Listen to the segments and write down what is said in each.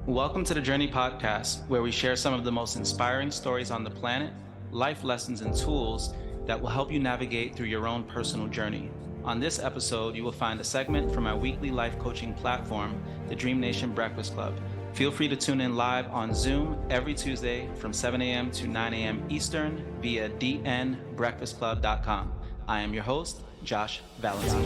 Welcome to the Journey Podcast, where we share some of the most inspiring stories on the planet, life lessons, and tools that will help you navigate through your own personal journey. On this episode, you will find a segment from our weekly life coaching platform, the Dream Nation Breakfast Club. Feel free to tune in live on Zoom every Tuesday from 7 a.m. to 9 a.m. Eastern via dnbreakfastclub.com. I am your host, Josh Valentine.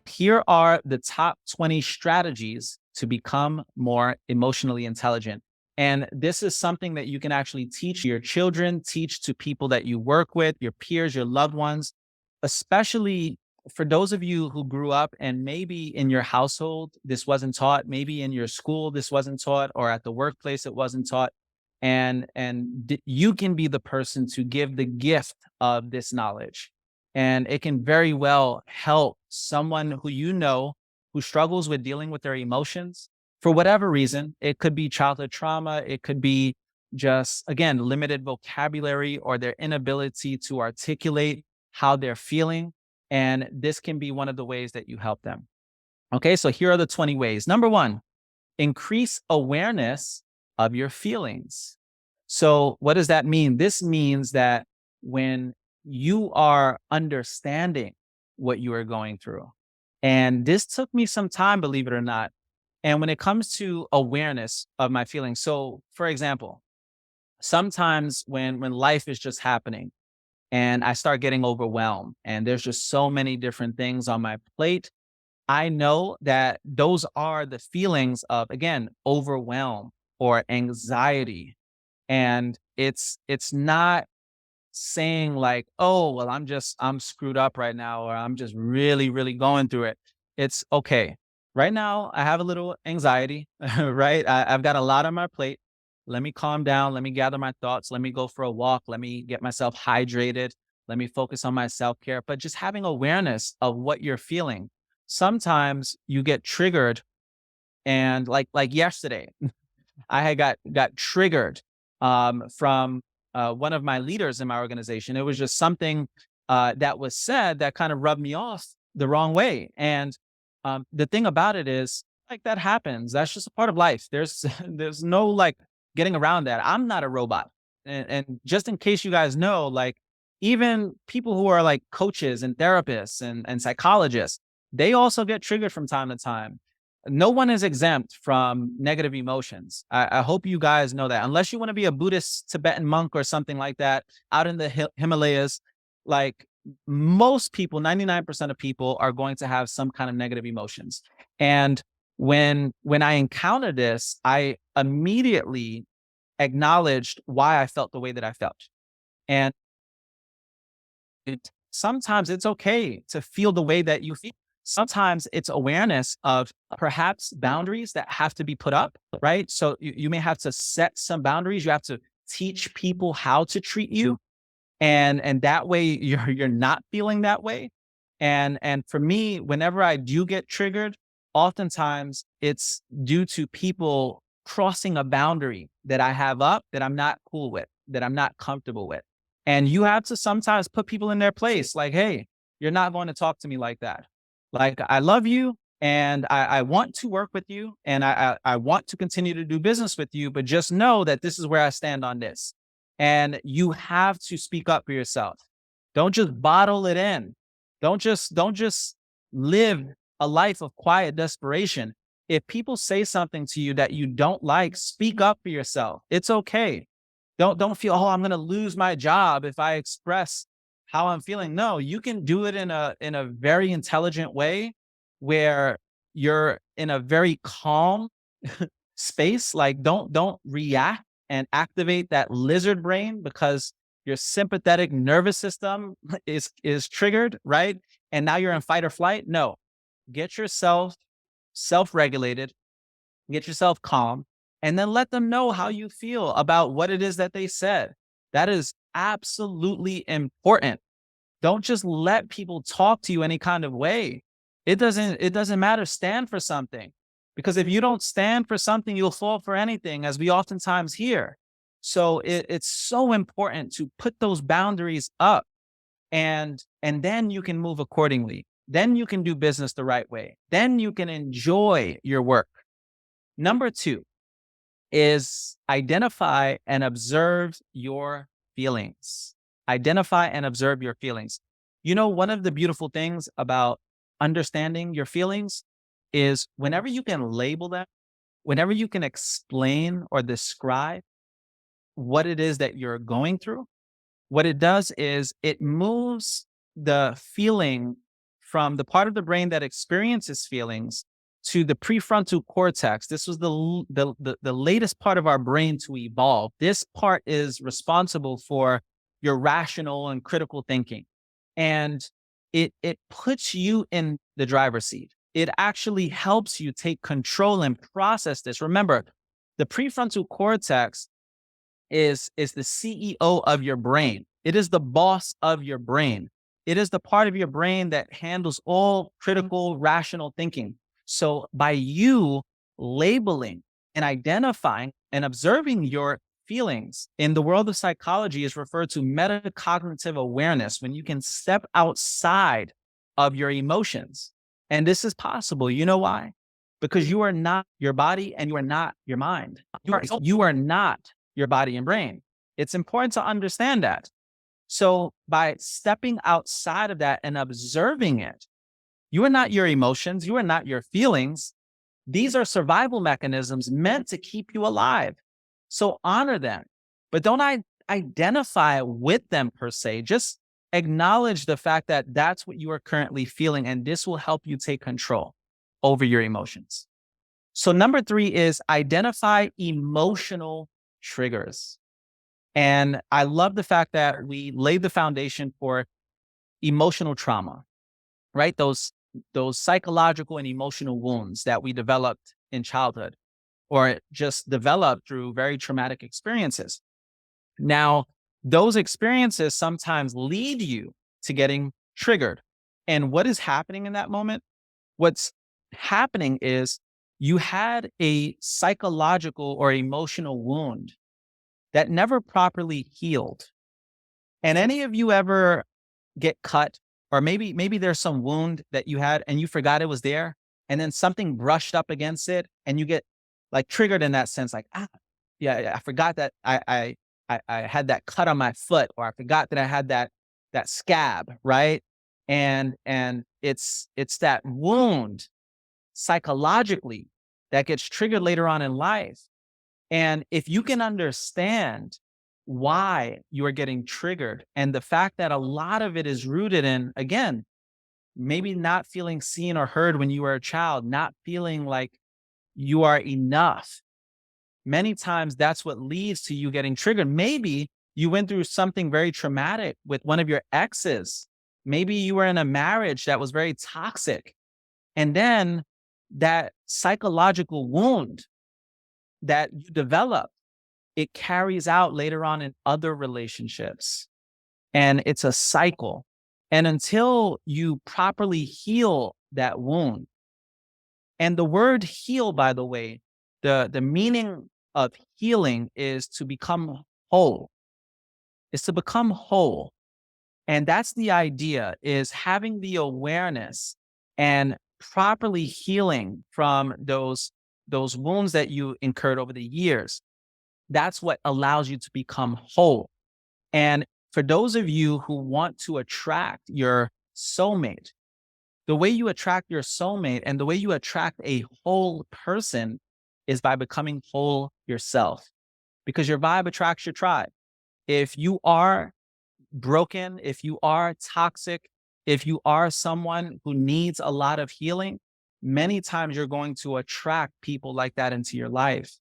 Here are the top 20 strategies to become more emotionally intelligent. And this is something that you can actually teach your children, teach to people that you work with, your peers, your loved ones, especially for those of you who grew up and maybe in your household, this wasn't taught, maybe in your school, this wasn't taught, or at the workplace, it wasn't taught. You can be the person to give the gift of this knowledge. And it can very well help someone who you know who struggles with dealing with their emotions for whatever reason. It could be childhood trauma. It could be just, again, limited vocabulary or their inability to articulate how they're feeling. And this can be one of the ways that you help them. Okay, so here are the 20 ways. Number one, increase awareness of your feelings. So, what does that mean? This means that when you are understanding what you are going through, and this took me some time, believe it or not. And when it comes to awareness of my feelings, so for example, sometimes when life is just happening and I start getting overwhelmed and there's just so many different things on my plate, I know that those are the feelings of, again, overwhelm or anxiety. And it's not saying like, oh, well, I'm screwed up right now, or I'm just really, really going through it. It's okay. Right now, I have a little anxiety, right? I've got a lot on my plate. Let me calm down. Let me gather my thoughts. Let me go for a walk. Let me get myself hydrated. Let me focus on my self care. But just having awareness of what you're feeling. Sometimes you get triggered, and like yesterday, I had got triggered from one of my leaders in my organization. It was just something that was said that kind of rubbed me off the wrong way. And the thing about it is, like, that happens. That's just a part of life. There's there's no like getting around that. I'm not a robot. And just in case you guys know, like, even people who are like coaches and therapists and psychologists, they also get triggered from time to time. No one is exempt from negative emotions. I hope you guys know that. Unless you want to be a Buddhist Tibetan monk or something like that out in the Himalayas, like, most people, 99% of people are going to have some kind of negative emotions. And when I encountered this, I immediately acknowledged why I felt the way that I felt. And sometimes it's okay to feel the way that you feel. Sometimes it's awareness of perhaps boundaries that have to be put up, right? So you may have to set some boundaries. You have to teach people how to treat you. And that way you're not feeling that way. And for me, whenever I do get triggered, oftentimes it's due to people crossing a boundary that I have up that I'm not cool with, that I'm not comfortable with. And you have to sometimes put people in their place, like, hey, you're not going to talk to me like that. Like, I love you and I want to work with you and I want to continue to do business with you, but just know that this is where I stand on this. And you have to speak up for yourself. Don't just bottle it in. Don't just live a life of quiet desperation. If people say something to you that you don't like, speak up for yourself. It's okay. Don't feel, oh, I'm going to lose my job if I express how I'm feeling. No, you can do it in a very intelligent way where you're in a very calm space. Like, don't react and activate that lizard brain because your sympathetic nervous system is triggered, right? And now you're in fight or flight. No, get yourself self-regulated, get yourself calm, and then let them know how you feel about what it is that they said. That is absolutely important. Don't just let people talk to you any kind of way. It doesn't matter. Stand for something. Because if you don't stand for something, you'll fall for anything, as we oftentimes hear. So it's so important to put those boundaries up. And then you can move accordingly. Then you can do business the right way. Then you can enjoy your work. Number two is identify and observe your feelings. Identify and observe your feelings. You know, one of the beautiful things about understanding your feelings is whenever you can label them, whenever you can explain or describe what it is that you're going through, what it does is it moves the feeling from the part of the brain that experiences feelings to the prefrontal cortex. This was the latest part of our brain to evolve. This part is responsible for your rational and critical thinking. And it puts you in the driver's seat. It actually helps you take control and process this. Remember, the prefrontal cortex is the CEO of your brain. It is the boss of your brain. It is the part of your brain that handles all critical, rational thinking. So by you labeling and identifying and observing your feelings in the world of psychology is referred to metacognitive awareness, when you can step outside of your emotions. And this is possible. You know why? Because you are not your body and you are not your mind. You are not your body and brain. It's important to understand that. So by stepping outside of that and observing it, you are not your emotions. You are not your feelings. These are survival mechanisms meant to keep you alive. So honor them, but don't identify with them per se. Just acknowledge the fact that that's what you are currently feeling, and this will help you take control over your emotions. So number three is identify emotional triggers. And I love the fact that we laid the foundation for emotional trauma, right? Those psychological and emotional wounds that we developed in childhood or just developed through very traumatic experiences. Now, those experiences sometimes lead you to getting triggered. And what is happening in that moment? What's happening is you had a psychological or emotional wound that never properly healed. And any of you ever get cut, or maybe there's some wound that you had and you forgot it was there, and then something brushed up against it, and you get like triggered in that sense, like, yeah, I forgot that I had that cut on my foot, or I forgot that I had that scab, right? And it's that wound psychologically that gets triggered later on in life. And if you can understand why you are getting triggered and the fact that a lot of it is rooted in, again, maybe not feeling seen or heard when you were a child, not feeling like you are enough. Many times that's what leads to you getting triggered. Maybe you went through something very traumatic with one of your exes. Maybe you were in a marriage that was very toxic. And then that psychological wound that you develop, it carries out later on in other relationships. And it's a cycle. And until you properly heal that wound, and the word heal, by the way, the meaning of healing is to become whole. It's to become whole. And that's the idea, is having the awareness and properly healing from those wounds that you incurred over the years. That's what allows you to become whole. And for those of you who want to attract your soulmate, the way you attract your soulmate and the way you attract a whole person is by becoming whole yourself, because your vibe attracts your tribe. If you are broken, if you are toxic, if you are someone who needs a lot of healing, many times you're going to attract people like that into your life.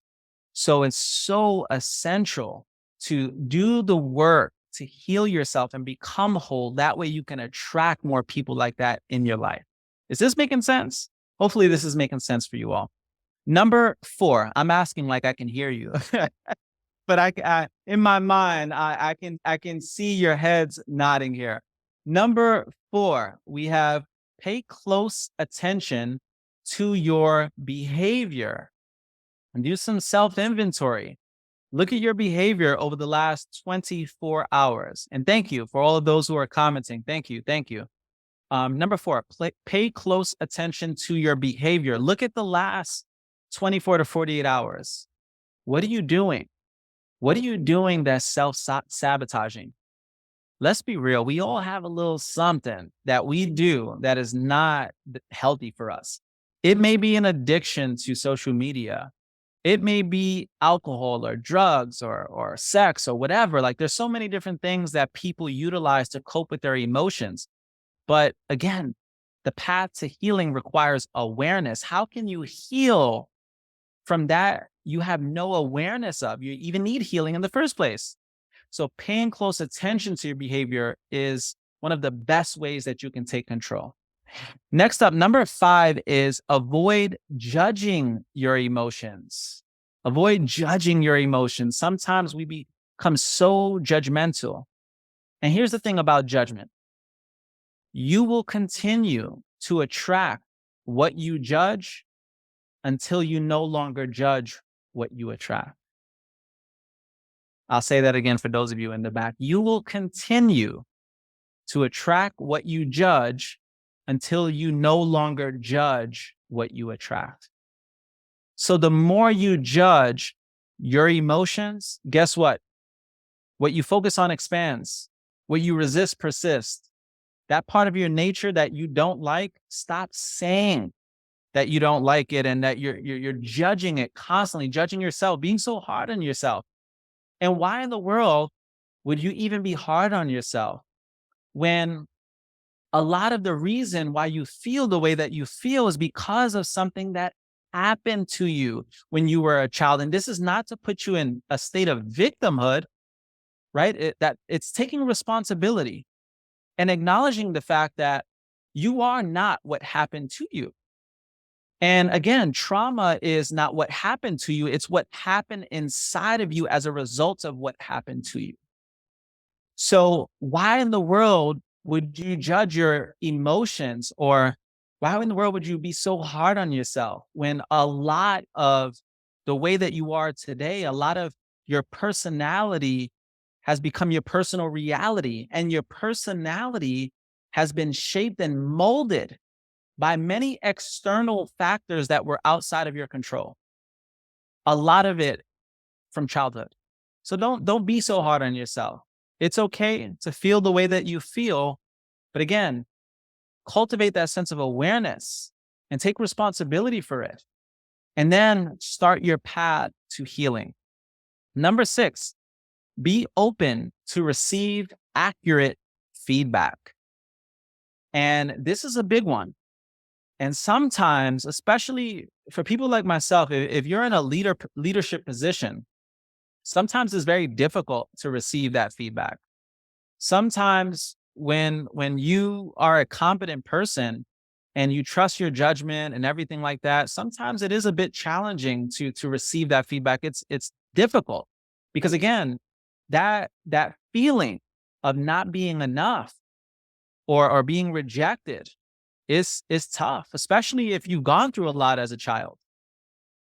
So it's so essential to do the work to heal yourself and become whole. That way you can attract more people like that in your life. Is this making sense? Hopefully this is making sense for you all. Number 4, I'm asking like I can hear you, but I in my mind, I can see your heads nodding here. Number 4, we have pay close attention to your behavior and do some self inventory. Look at your behavior over the last 24 hours. And thank you for all of those who are commenting. Thank you. Thank you. Number four, pay close attention to your behavior. Look at the last 24 to 48 hours. What are you doing? What are you doing that's self-sabotaging? Let's be real. We all have a little something that we do that is not healthy for us. It may be an addiction to social media. It may be alcohol or drugs or sex or whatever. Like there's so many different things that people utilize to cope with their emotions. But again, the path to healing requires awareness. How can you heal from that you have no awareness of? You even need healing in the first place. So paying close attention to your behavior is one of the best ways that you can take control. Next up, number 5 is avoid judging your emotions. Avoid judging your emotions. Sometimes we become so judgmental. And here's the thing about judgment. You will continue to attract what you judge until you no longer judge what you attract. I'll say that again for those of you in the back. You will continue to attract what you judge until you no longer judge what you attract. So the more you judge your emotions, guess what? What you focus on expands. What you resist persists. That part of your nature that you don't like, stop saying that you don't like it and that you're judging it constantly, judging yourself, being so hard on yourself. And why in the world would you even be hard on yourself when a lot of the reason why you feel the way that you feel is because of something that happened to you when you were a child? And this is not to put you in a state of victimhood, right? That it's taking responsibility and acknowledging the fact that you are not what happened to you. And again, trauma is not what happened to you. It's what happened inside of you as a result of what happened to you. So why in the world would you judge your emotions, or why in the world would you be so hard on yourself when a lot of the way that you are today, a lot of your personality has become your personal reality, and your personality has been shaped and molded by many external factors that were outside of your control. A lot of it from childhood. So don't be so hard on yourself. It's okay to feel the way that you feel, but again, cultivate that sense of awareness and take responsibility for it. And then start your path to healing. Number 6, be open to receive accurate feedback. And this is a big one. And sometimes, especially for people like myself, if you're in a leadership position, sometimes it's very difficult to receive that feedback. Sometimes when you are a competent person and you trust your judgment and everything like that, sometimes it is a bit challenging to receive that feedback. It's difficult because again, that feeling of not being enough or being rejected is tough, especially if you've gone through a lot as a child.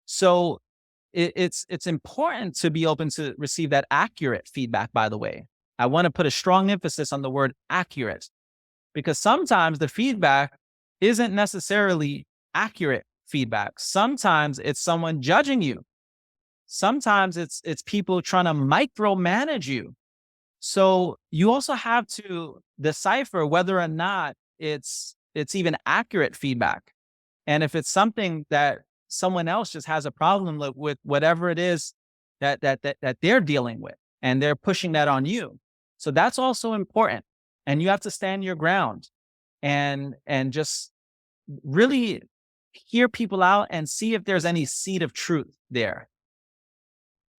So it's important to be open to receive that accurate feedback, by the way. I want to put a strong emphasis on the word accurate, because sometimes the feedback isn't necessarily accurate feedback. Sometimes it's someone judging you. Sometimes it's people trying to micromanage you. So you also have to decipher whether or not it's even accurate feedback. And if it's something that someone else just has a problem with whatever it is that they're dealing with, and they're pushing that on you. So that's also important. And you have to stand your ground and just really hear people out and see if there's any seed of truth there.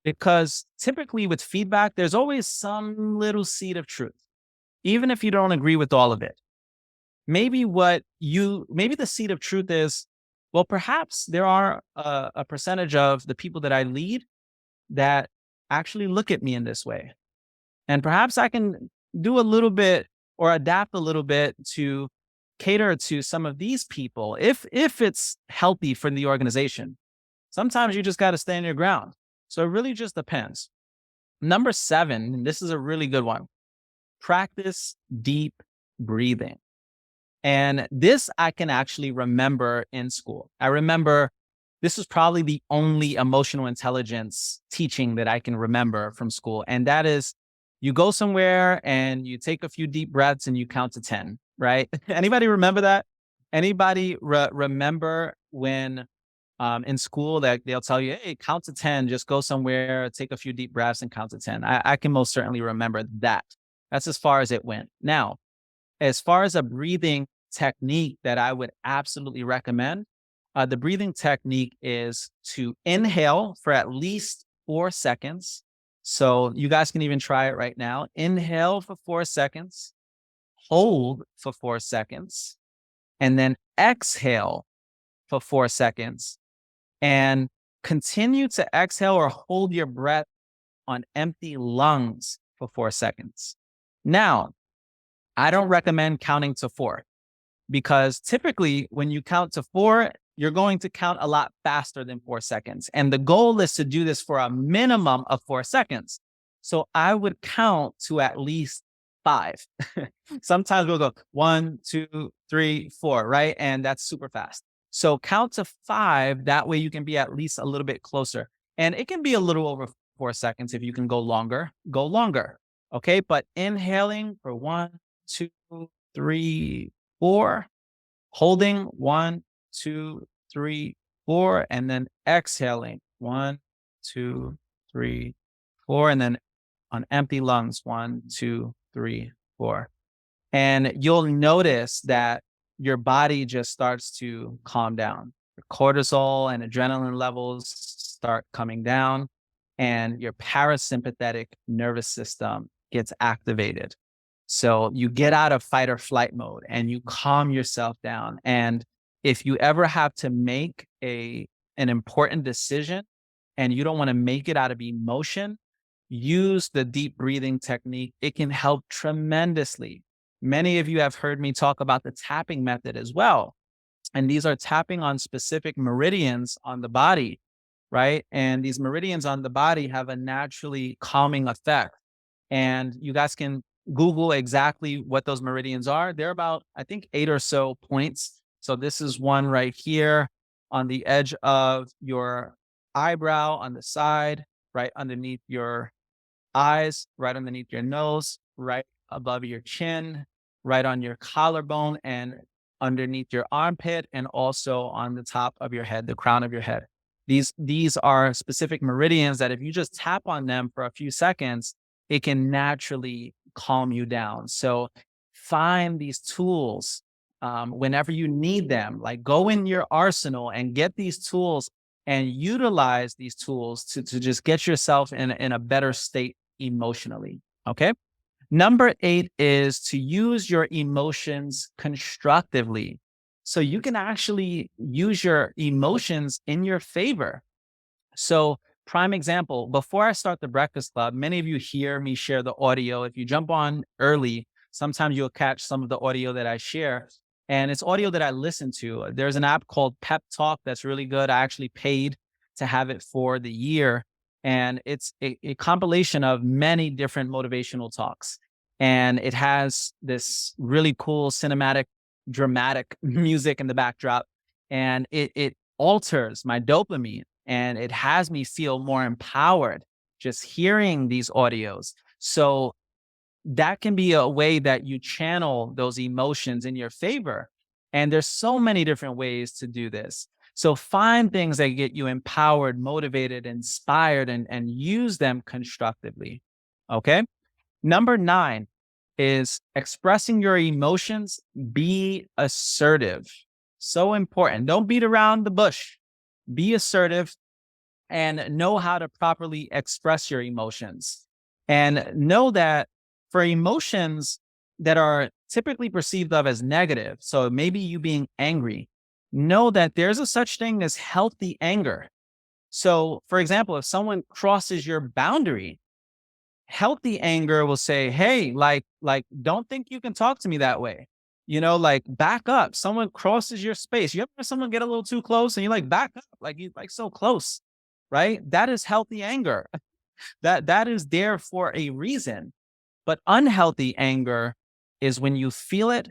Because typically with feedback, there's always some little seed of truth, even if you don't agree with all of it. Maybe the seed of truth is, well, perhaps there are a percentage of the people that I lead that actually look at me in this way. And perhaps I can do a little bit or adapt a little bit to cater to some of these people if it's healthy for the organization. Sometimes you just got to stand your ground. So it really just depends. Number 7, and this is a really good one, practice deep breathing. And this I can actually remember in school. I remember this is probably the only emotional intelligence teaching that I can remember from school. And that is you go somewhere and you take a few deep breaths and you count to 10, right? Anybody remember that? Anybody remember when in school that they'll tell you, hey, count to 10, just go somewhere, take a few deep breaths and count to 10. I can most certainly remember that. That's as far as it went. Now, as far as a breathing technique that I would absolutely recommend, the breathing technique is to inhale for at least 4 seconds. So you guys can even try it right now. Inhale for 4 seconds, hold for 4 seconds, and then exhale for 4 seconds. And continue to exhale or hold your breath on empty lungs for 4 seconds. Now, I don't recommend counting to 4 because typically when you count to 4, you're going to count a lot faster than 4 seconds. And the goal is to do this for a minimum of 4 seconds. So I would count to at least 5. Sometimes we'll go 1, 2, 3, 4, right? And that's super fast. So count to 5. That way you can be at least a little bit closer. And it can be a little over 4 seconds. If you can go longer, go longer. Okay. But inhaling for 1, 2, 3, 4, holding 1, 2, 3, 4, and then exhaling 1, 2, 3, 4, and then on empty lungs 1, 2, 3, 4. And you'll notice that your body just starts to calm down. Your cortisol and adrenaline levels start coming down, and your parasympathetic nervous system gets activated. So you get out of fight or flight mode and you calm yourself down. And if you ever have to make an important decision and you don't want to make it out of emotion, use the deep breathing technique. It can help tremendously. Many of you have heard me talk about the tapping method as well. And these are tapping on specific meridians on the body, right? And these meridians on the body have a naturally calming effect. And you guys can Google exactly what those meridians are. They're about, I think, 8 or so points. So this is one right here on the edge of your eyebrow on the side, right underneath your eyes, right underneath your nose, right above your chin, right on your collarbone and underneath your armpit, and also on the top of your head, the crown of your head. These are specific meridians that if you just tap on them for a few seconds, it can naturally calm you down. So find these tools whenever you need them. Like go in your arsenal and get these tools and utilize these tools to just get yourself in a better state emotionally. Okay. Number 8 is to use your emotions constructively. So you can actually use your emotions in your favor. So, prime example, before I start the Breakfast Club, many of you hear me share the audio. If you jump on early, sometimes you'll catch some of the audio that I share. And it's audio that I listen to. There's an app called Pep Talk that's really good. I actually paid to have it for the year. And it's a compilation of many different motivational talks. And it has this really cool cinematic, dramatic music in the backdrop. And it alters my dopamine and it has me feel more empowered just hearing these audios. So that can be a way that you channel those emotions in your favor. And there's so many different ways to do this. So find things that get you empowered, motivated, inspired, and use them constructively. Okay. Number 9 is expressing your emotions. Be assertive. So important. Don't beat around the bush. Be assertive and know how to properly express your emotions. And know that for emotions that are typically perceived of as negative, so maybe you being angry, know that there's a such thing as healthy anger. So, for example, if someone crosses your boundary, healthy anger will say, hey, don't think you can talk to me that way. Like back up. Someone crosses your space. You ever have someone get a little too close and you like back up, like you like so close. right? That is healthy anger. That is there for a reason. But unhealthy anger is when you feel it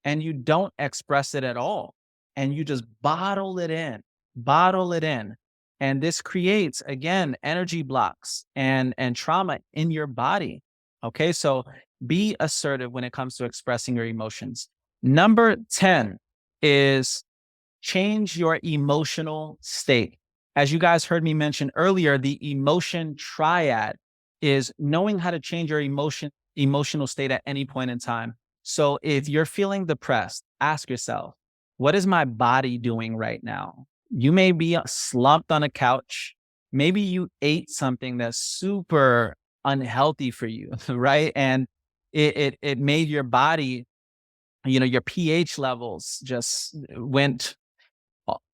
and you don't express it at all. And you just bottle it in. And this creates, again, energy blocks and trauma in your body. Okay. So be assertive when it comes to expressing your emotions. Number 10 is change your emotional state. As you guys heard me mention earlier, the emotion triad is knowing how to change your emotional state at any point in time. So if you're feeling depressed, ask yourself, what is my body doing right now? You may be slumped on a couch. Maybe you ate something that's super unhealthy for you, right? And it made your body, your pH levels just went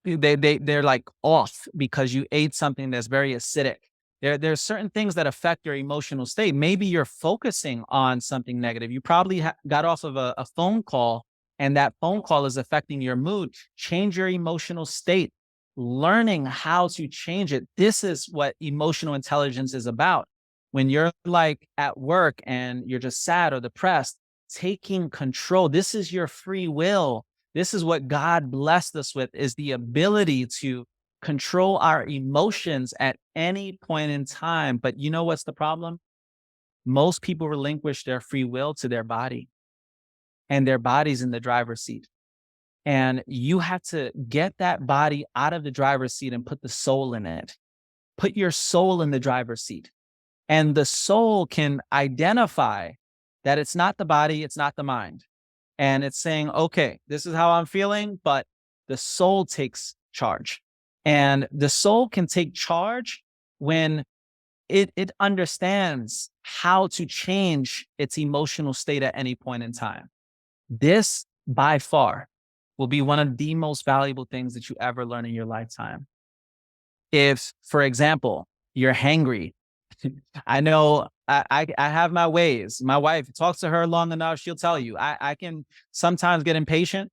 they're like off because you ate something that's very acidic. There's certain things that affect your emotional state. Maybe you're focusing on something negative. You probably got off of a phone call, and that phone call is affecting your mood. Change your emotional state. Learning how to change it. This is what emotional intelligence is about. When you're like at work and you're just sad or depressed, taking control. This is your free will. This is what God blessed us with, is the ability to control our emotions at any point in time. But you know what's the problem? Most people relinquish their free will to their body, and their body's in the driver's seat. And you have to get that body out of the driver's seat and put the soul in it. Put your soul in the driver's seat. And the soul can identify that it's not the body, it's not the mind. And it's saying, okay, this is how I'm feeling, but the soul takes charge. And the soul can take charge when it understands how to change its emotional state at any point in time. This, by far, will be one of the most valuable things that you ever learn in your lifetime. If, for example, you're hangry, I know I have my ways. My wife, talks to her long enough, she'll tell you I can sometimes get impatient,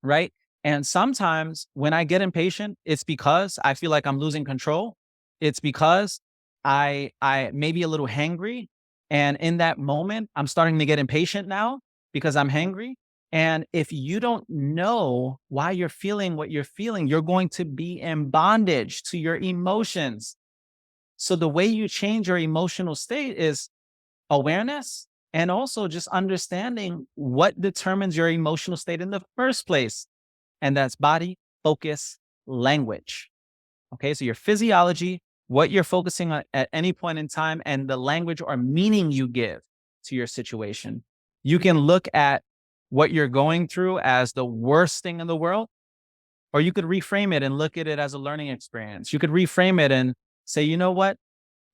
right? And sometimes when I get impatient, it's because I feel like I'm losing control. It's because I may be a little hangry. And in that moment, I'm starting to get impatient now because I'm hangry. And if you don't know why you're feeling what you're feeling, you're going to be in bondage to your emotions. So the way you change your emotional state is awareness, and also just understanding what determines your emotional state in the first place. And that's body, focus, language. Okay, so your physiology, what you're focusing on at any point in time, and the language or meaning you give to your situation. You can look at what you're going through as the worst thing in the world, or you could reframe it and look at it as a learning experience. You could reframe it and say, you know what?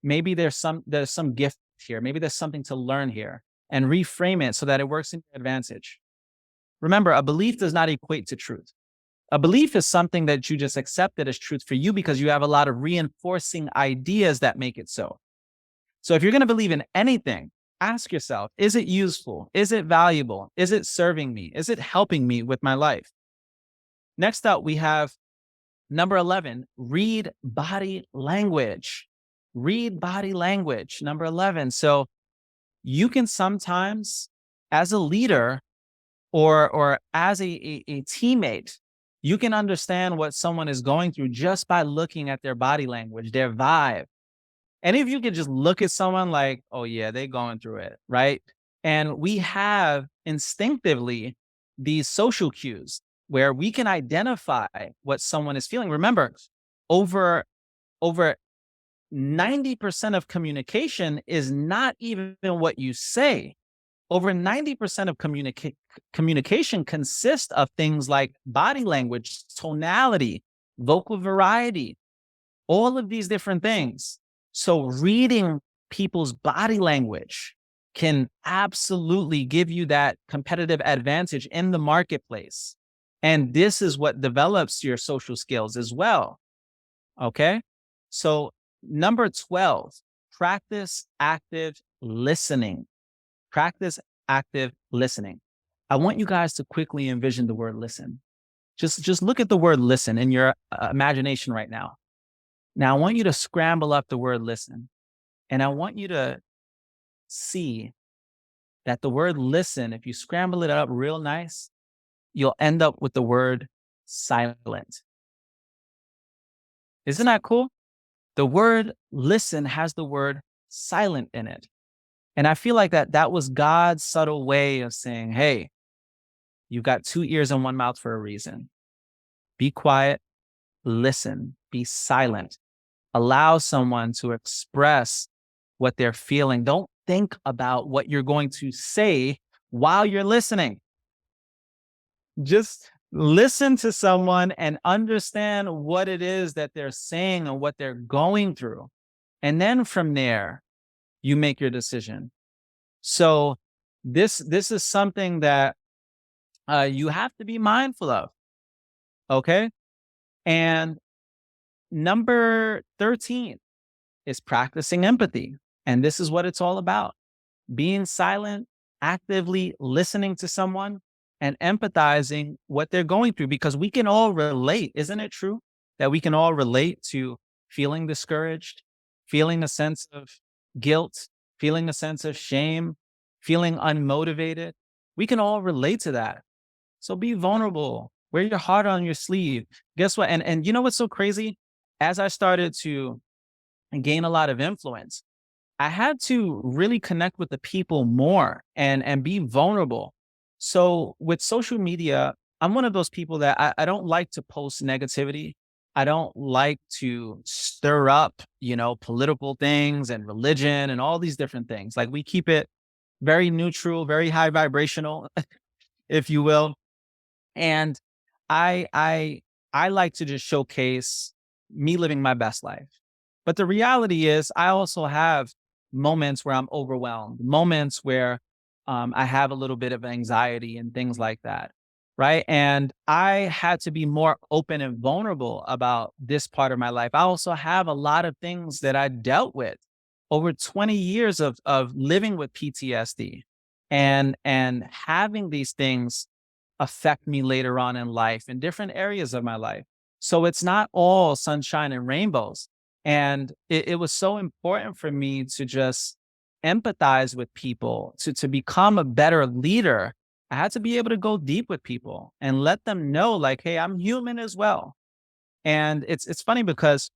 Maybe there's some gift here. Maybe there's something to learn here, and reframe it so that it works in your advantage. Remember, a belief does not equate to truth. A belief is something that you just accepted as truth for you because you have a lot of reinforcing ideas that make it so. So if you're going to believe in anything, ask yourself, is it useful? Is it valuable? Is it serving me? Is it helping me with my life? Next up, we have number 11, read body language. Read body language, number 11. So you can sometimes, as a leader or as a teammate, you can understand what someone is going through just by looking at their body language, their vibe. And if you could just look at someone like, oh yeah, they're going through it, right? And we have instinctively these social cues where we can identify what someone is feeling. Remember, over over 90% of communication is not even what you say. Over 90% of communication consists of things like body language, tonality, vocal variety, all of these different things. So reading people's body language can absolutely give you that competitive advantage in the marketplace. And this is what develops your social skills as well. Okay. So number 12, practice active listening. Practice active listening. I want you guys to quickly envision the word listen. Just look at the word listen in your imagination right now. Now, I want you to scramble up the word listen. And I want you to see that the word listen, if you scramble it up real nice, you'll end up with the word silent. Isn't that cool? The word listen has the word silent in it. And I feel like that was God's subtle way of saying, hey, you've got two ears and one mouth for a reason. Be quiet, listen, be silent. Allow someone to express what they're feeling. Don't think about what you're going to say while you're listening. Just listen to someone and understand what it is that they're saying and what they're going through. And then from there, you make your decision. So this is something that you have to be mindful of. Okay. And number 13 is practicing empathy. And this is what it's all about: being silent, actively listening to someone, and empathizing what they're going through, because we can all relate. Isn't it true that we can all relate to feeling discouraged, feeling a sense of guilt, feeling a sense of shame, feeling unmotivated? We can all relate to that. So be vulnerable. Wear your heart on your sleeve. Guess what? And you know what's so crazy? As I started to gain a lot of influence, I had to really connect with the people more and be vulnerable. So with social media, I'm one of those people that I don't like to post negativity. I don't like to stir up, political things and religion and all these different things. Like, we keep it very neutral, very high vibrational, if you will. And I like to just showcase me living my best life. But the reality is, I also have moments where I'm overwhelmed, moments where I have a little bit of anxiety and things like that. Right. And I had to be more open and vulnerable about this part of my life. I also have a lot of things that I dealt with over 20 years of living with PTSD and having these things affect me later on in life in different areas of my life. So it's not all sunshine and rainbows. And it was so important for me to just empathize with people, to become a better leader. I had to be able to go deep with people and let them know, like, hey, I'm human as well. And it's funny because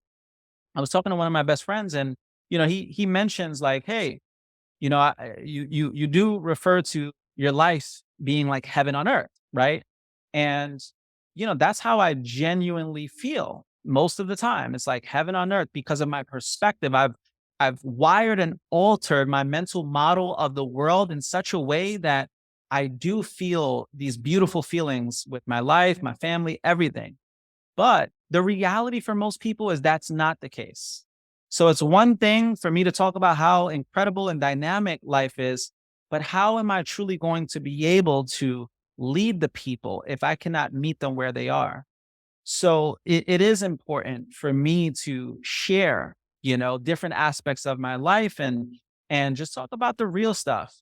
I was talking to one of my best friends, and he mentions, like, hey, you do refer to your life being like heaven on earth, right? And that's how I genuinely feel most of the time. It's like heaven on earth because of my perspective. I've wired and altered my mental model of the world in such a way that I do feel these beautiful feelings with my life, my family, everything. But the reality for most people is that's not the case. So it's one thing for me to talk about how incredible and dynamic life is, but how am I truly going to be able to lead the people if I cannot meet them where they are? So it is important for me to share, different aspects of my life and just talk about the real stuff.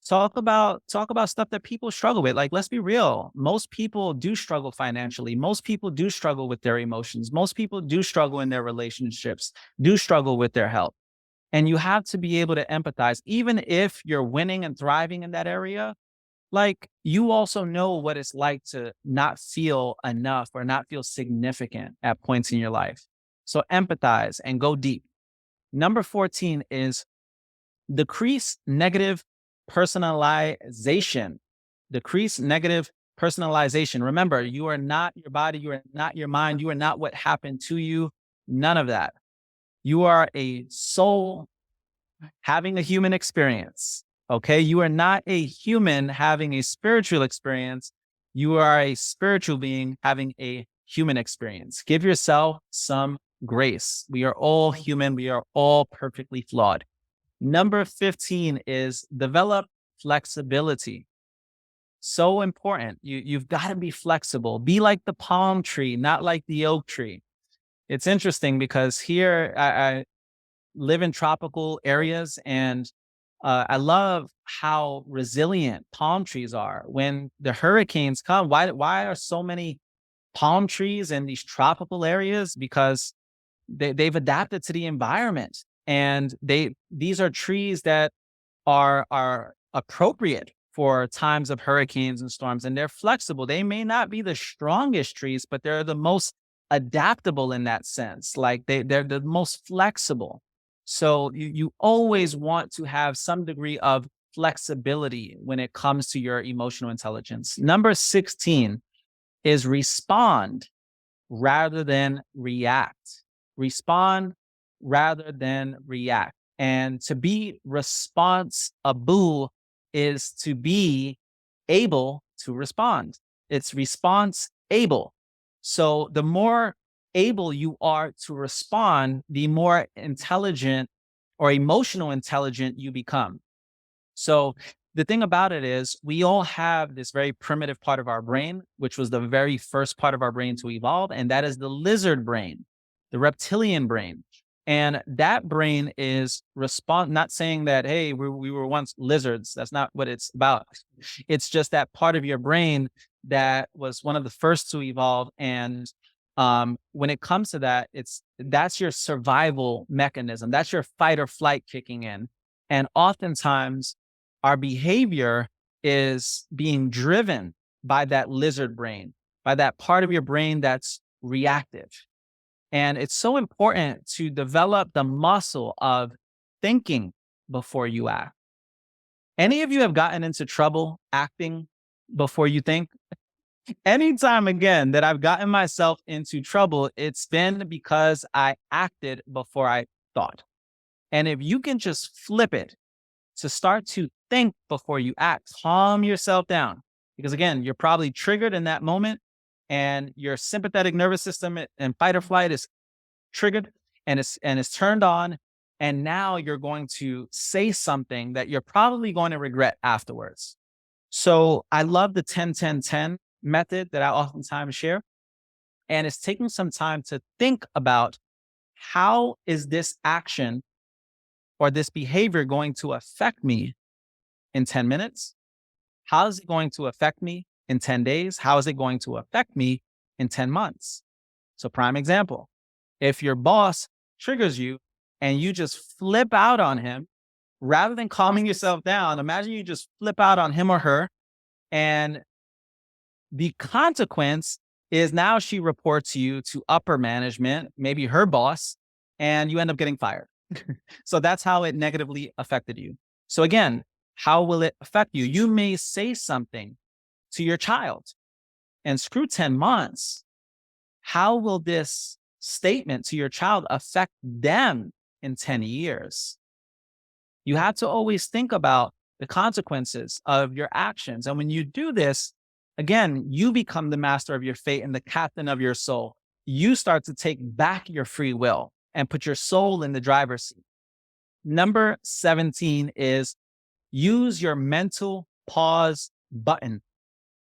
Talk about stuff that people struggle with. Like, let's be real. Most people do struggle financially. Most people do struggle with their emotions. Most people do struggle in their relationships, do struggle with their health. And you have to be able to empathize. Even if you're winning and thriving in that area, like, you also know what it's like to not feel enough or not feel significant at points in your life. So empathize and go deep. Number 14 is decrease negative personalization. Decrease negative personalization. Remember, you are not your body, you are not your mind, you are not what happened to you. None of that. You are a soul having a human experience. Okay. You are not a human having a spiritual experience. You are a spiritual being having a human experience. Give yourself some grace. We are all human. We are all perfectly flawed. Number 15 is develop flexibility. So important. You've got to be flexible. Be like the palm tree, not like the oak tree. It's interesting because here I live in tropical areas, and I love how resilient palm trees are. When the hurricanes come, why are so many palm trees in these tropical areas? Because they've adapted to the environment, and these are trees that are appropriate for times of hurricanes and storms, and they're flexible. They may not be the strongest trees, but they're the most adaptable in that sense. Like they're the most flexible. So you always want to have some degree of flexibility when it comes to your emotional intelligence. Number 16 is respond rather than react. Respond rather than react. And to be responsible is to be able to respond. It's response able. So the more able you are to respond, the more intelligent or emotional intelligent you become. So the thing about it is we all have this very primitive part of our brain, which was the very first part of our brain to evolve, and that is the lizard brain, the reptilian brain. And that brain is not saying that, hey, we were once lizards. That's not what it's about. It's just that part of your brain that was one of the first to evolve. And when it comes to that, that's your survival mechanism. That's your fight or flight kicking in. And oftentimes our behavior is being driven by that lizard brain, by that part of your brain that's reactive. And it's so important to develop the muscle of thinking before you act. Any of you have gotten into trouble acting before you think? Anytime again that I've gotten myself into trouble, it's been because I acted before I thought. And if you can just flip it to start to think before you act, calm yourself down. Because again, you're probably triggered in that moment, and your sympathetic nervous system and fight or flight is triggered and it's turned on. And now you're going to say something that you're probably going to regret afterwards. So I love the 10-10-10 method that I oftentimes share. And it's taking some time to think about, how is this action or this behavior going to affect me in 10 minutes? How is it going to affect me in 10 days? How is it going to affect me in 10 months? So prime example, if your boss triggers you and you just flip out on him, rather than calming yourself down, imagine you just flip out on him or her. And the consequence is now she reports you to upper management, maybe her boss, and you end up getting fired. So that's how it negatively affected you. So again, how will it affect you? You may say something to your child, and screw 10 months. How will this statement to your child affect them in 10 years? You have to always think about the consequences of your actions. And when you do this, again, you become the master of your fate and the captain of your soul. You start to take back your free will and put your soul in the driver's seat. Number 17 is use your mental pause button.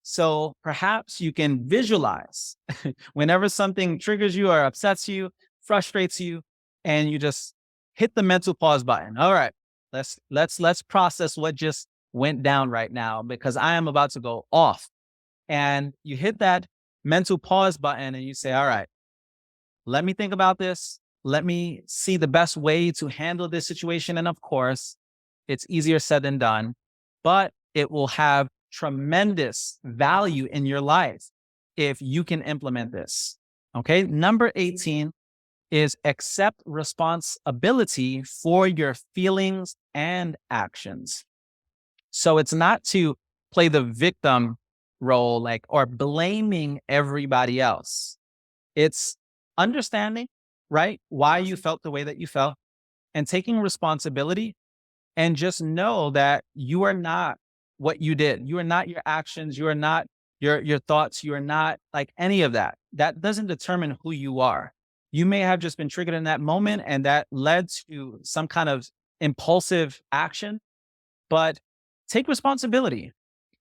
So perhaps you can visualize whenever something triggers you or upsets you, frustrates you, and you just hit the mental pause button. All right, let's process what just went down right now, because I am about to go off. And you hit that mental pause button and you say, all right, let me think about this. Let me see the best way to handle this situation. And of course, it's easier said than done, but it will have tremendous value in your life if you can implement this. Okay. Number 18 is accept responsibility for your feelings and actions. So it's not to play the victim role, or blaming everybody else. It's understanding, right, why you felt the way that you felt, and taking responsibility, and just know that you are not what you did. You are not your actions. You are not your thoughts. You are not like any of that. That doesn't determine who you are. You may have just been triggered in that moment and that led to some kind of impulsive action, but take responsibility,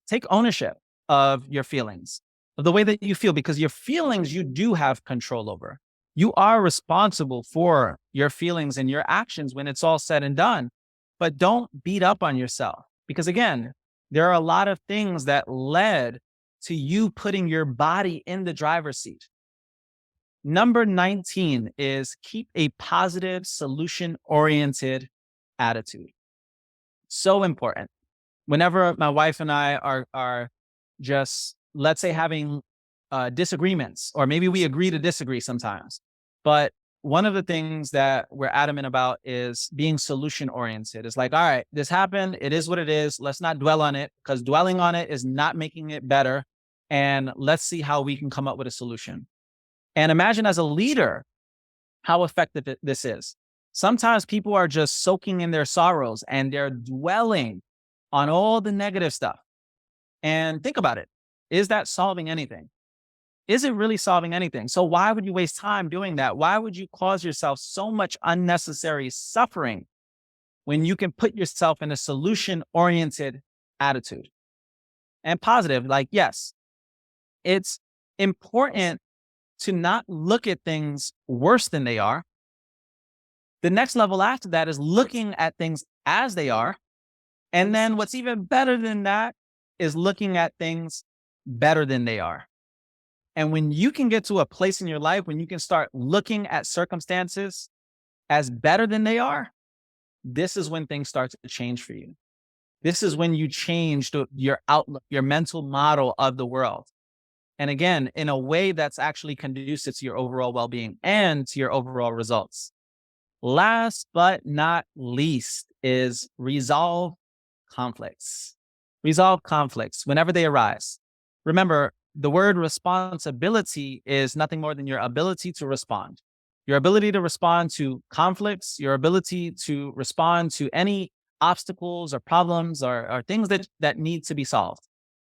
take ownership of your feelings, of the way that you feel, because your feelings you do have control over. You are responsible for your feelings and your actions when it's all said and done. But don't beat up on yourself, because again, there are a lot of things that led to you putting your body in the driver's seat. Number 19 is keep a positive, solution-oriented attitude. So important. Whenever my wife and I are just, let's say, having disagreements, or maybe we agree to disagree sometimes, but one of the things that we're adamant about is being solution oriented. It's like, all right, this happened. It is what it is. Let's not dwell on it, because dwelling on it is not making it better. And let's see how we can come up with a solution. And imagine, as a leader, how effective this is. Sometimes people are just soaking in their sorrows and they're dwelling on all the negative stuff. And think about it. Is that solving anything? Is it really solving anything? So why would you waste time doing that? Why would you cause yourself so much unnecessary suffering when you can put yourself in a solution-oriented attitude and positive? Like, yes, it's important to not look at things worse than they are. The next level after that is looking at things as they are. And then what's even better than that is looking at things better than they are. And when you can get to a place in your life when you can start looking at circumstances as better than they are, this is when things start to change for you. This is when you change your outlook, your mental model of the world. And again, in a way that's actually conducive to your overall well-being and to your overall results. Last but not least is resolve conflicts. Resolve conflicts whenever they arise. Remember, the word responsibility is nothing more than your ability to respond. Your ability to respond to conflicts, your ability to respond to any obstacles or problems or things that need to be solved.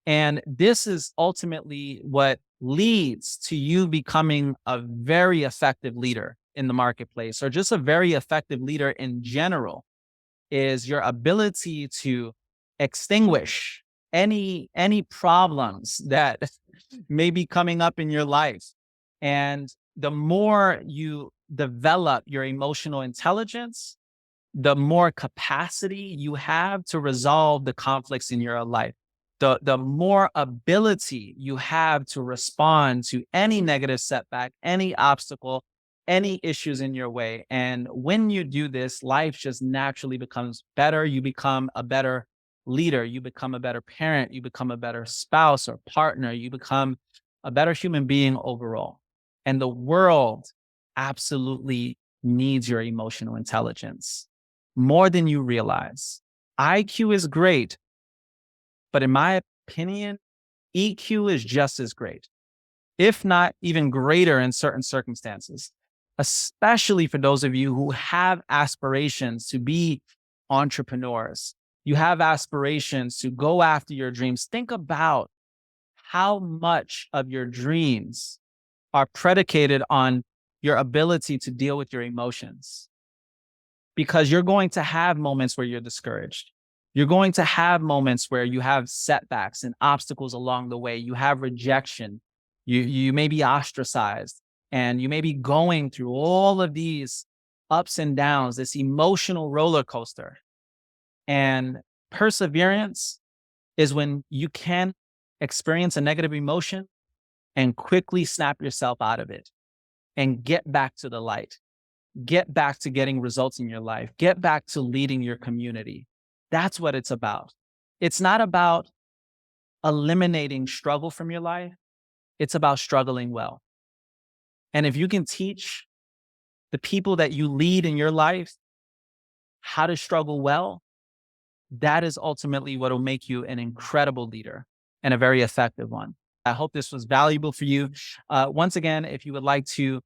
And this is ultimately what leads to you becoming a very effective leader in the marketplace, or just a very effective leader in general, is your ability to extinguish any problems that may be coming up in your life. And the more you develop your emotional intelligence, the more capacity you have to resolve the conflicts in your life. The more ability you have to respond to any negative setback, any obstacle, any issues in your way. And when you do this, life just naturally becomes better. You become a better leader. You become a better parent. You become a better spouse or partner. You become a better human being overall. And the world absolutely needs your emotional intelligence more than you realize. IQ is great, but in my opinion, EQ is just as great, if not even greater in certain circumstances, especially for those of you who have aspirations to be entrepreneurs. You have aspirations to go after your dreams. Think about how much of your dreams are predicated on your ability to deal with your emotions, because you're going to have moments where you're discouraged. You're going to have moments where you have setbacks and obstacles along the way. You have rejection. You may be ostracized, and you may be going through all of these ups and downs, this emotional roller coaster. And perseverance is when you can experience a negative emotion and quickly snap yourself out of it and get back to the light. Get back to getting results in your life. Get back to leading your community. That's what it's about. It's not about eliminating struggle from your life. It's about struggling well. And if you can teach the people that you lead in your life how to struggle well, that is ultimately what will make you an incredible leader and a very effective one. I hope this was valuable for you. Once again, if you would like to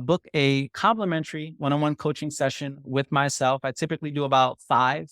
book a complimentary one-on-one coaching session with myself, I typically do about 5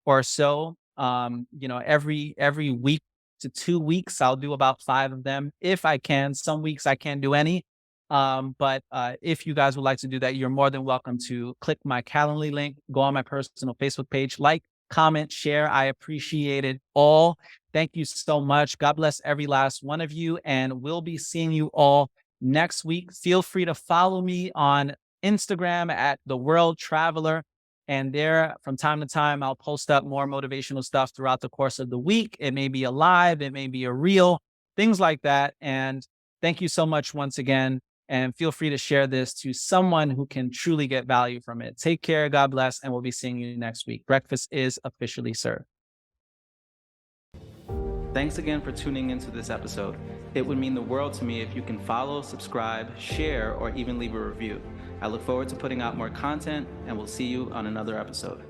or so. Every week to 2 weeks, I'll do about 5 of them if I can. Some weeks I can't do any. But if you guys would like to do that, you're more than welcome to click my Calendly link, go on my personal Facebook page, like, comment, share. I appreciate it all. Thank you so much. God bless every last one of you. And we'll be seeing you all next week. Feel free to follow me on Instagram at The World Traveler. And there, from time to time, I'll post up more motivational stuff throughout the course of the week. It may be a live, it may be a reel, things like that. And thank you so much once again. and feel free to share this to someone who can truly get value from it. Take care. God bless. And we'll be seeing you next week. Breakfast is officially served. Thanks again for tuning into this episode. It would mean the world to me if you can follow, subscribe, share, or even leave a review. I look forward to putting out more content, and we'll see you on another episode.